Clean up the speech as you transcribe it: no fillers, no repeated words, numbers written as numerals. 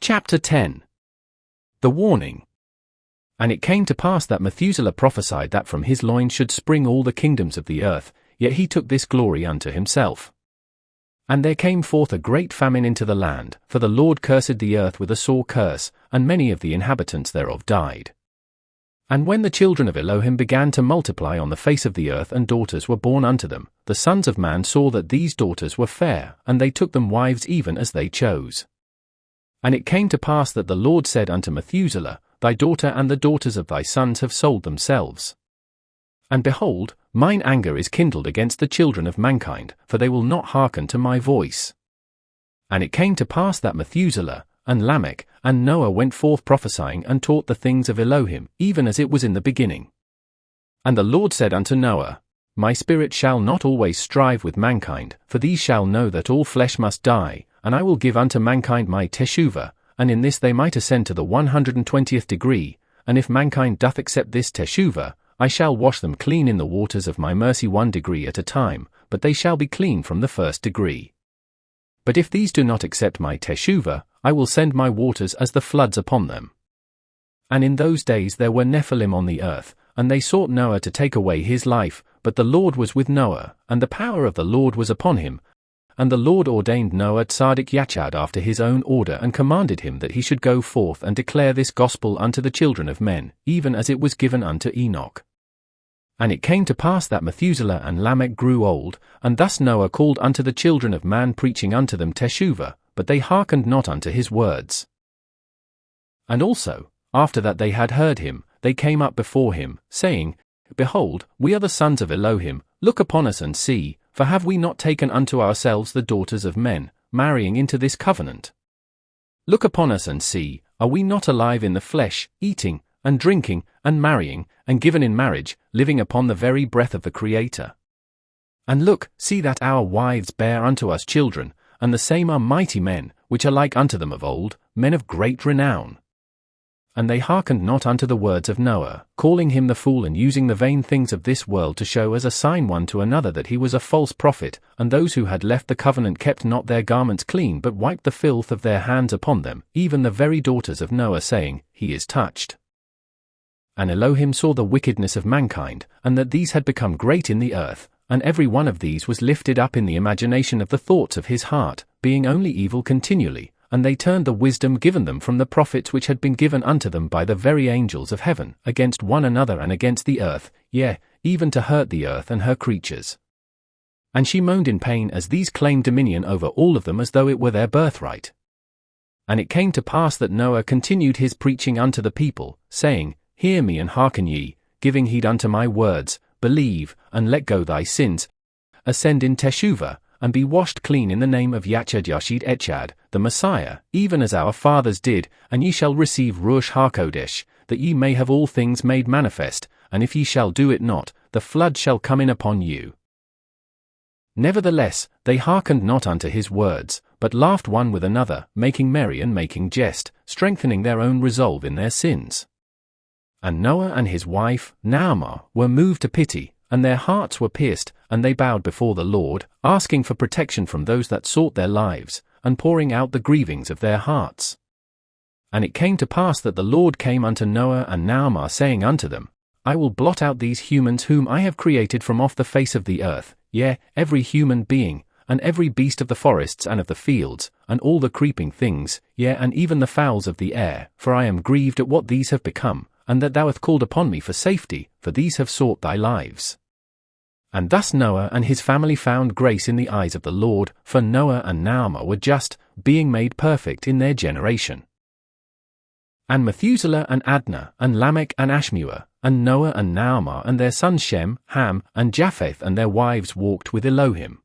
Chapter 10. The warning. And it came to pass that Methuselah prophesied that from his loins should spring all the kingdoms of the earth, yet he took this glory unto himself. And there came forth a great famine into the land, for the Lord cursed the earth with a sore curse, and many of the inhabitants thereof died. And when the children of Elohim began to multiply on the face of the earth and daughters were born unto them, the sons of man saw that these daughters were fair, and they took them wives even as they chose. And it came to pass that the Lord said unto Methuselah, Thy daughter and the daughters of thy sons have sold themselves. And behold, mine anger is kindled against the children of mankind, for they will not hearken to my voice. And it came to pass that Methuselah, and Lamech, and Noah went forth prophesying and taught the things of Elohim, even as it was in the beginning. And the Lord said unto Noah, My spirit shall not always strive with mankind, for these shall know that all flesh must die, and I will give unto mankind my teshuvah, and in this they might ascend to the 120th degree, and if mankind doth accept this teshuvah, I shall wash them clean in the waters of my mercy 1 degree at a time, but they shall be clean from the 1st degree. But if these do not accept my teshuvah, I will send my waters as the floods upon them. And in those days there were Nephilim on the earth, and they sought Noah to take away his life, but the Lord was with Noah, and the power of the Lord was upon him. And the Lord ordained Noah tzaddik Yesod after his own order, and commanded him that he should go forth and declare this gospel unto the children of men, even as it was given unto Enoch. And it came to pass that Methuselah and Lamech grew old, and thus Noah called unto the children of man, preaching unto them teshuvah, but they hearkened not unto his words. And also, after that they had heard him, they came up before him, saying, Behold, we are the sons of Elohim, look upon us and see, for have we not taken unto ourselves the daughters of men, marrying into this covenant? Look upon us and see, are we not alive in the flesh, eating, and drinking, and marrying, and given in marriage, living upon the very breath of the Creator? And look, see that our wives bear unto us children, and the same are mighty men, which are like unto them of old, men of great renown. And they hearkened not unto the words of Noah, calling him the fool and using the vain things of this world to show as a sign one to another that he was a false prophet, and those who had left the covenant kept not their garments clean but wiped the filth of their hands upon them, even the very daughters of Noah, saying, He is touched. And Elohim saw the wickedness of mankind, and that these had become great in the earth, and every one of these was lifted up in the imagination of the thoughts of his heart, being only evil continually, and they turned the wisdom given them from the prophets which had been given unto them by the very angels of heaven, against one another and against the earth, yea, even to hurt the earth and her creatures. And she moaned in pain as these claimed dominion over all of them as though it were their birthright. And it came to pass that Noah continued his preaching unto the people, saying, Hear me and hearken ye, giving heed unto my words, believe, and let go thy sins, ascend in teshuvah, and be washed clean in the name of Yesod Yashid Echad, the Messiah, even as our fathers did, and ye shall receive Ruach HaKodesh, that ye may have all things made manifest, and if ye shall do it not, the flood shall come in upon you. Nevertheless, they hearkened not unto his words, but laughed one with another, making merry and making jest, strengthening their own resolve in their sins. And Noah and his wife, Naamah, were moved to pity, and their hearts were pierced, and they bowed before the Lord, asking for protection from those that sought their lives, and pouring out the grievings of their hearts. And it came to pass that the Lord came unto Noah and Naamah, saying unto them, I will blot out these humans whom I have created from off the face of the earth, yea, every human being, and every beast of the forests and of the fields, and all the creeping things, yea, and even the fowls of the air, for I am grieved at what these have become, and that thou hast called upon me for safety, for these have sought thy lives. And thus Noah and his family found grace in the eyes of the Lord, for Noah and Naamah were just, being made perfect in their generation. And Methuselah and Adnah, and Lamech and Ashmua, and Noah and Naamah and their sons Shem, Ham, and Japheth and their wives walked with Elohim.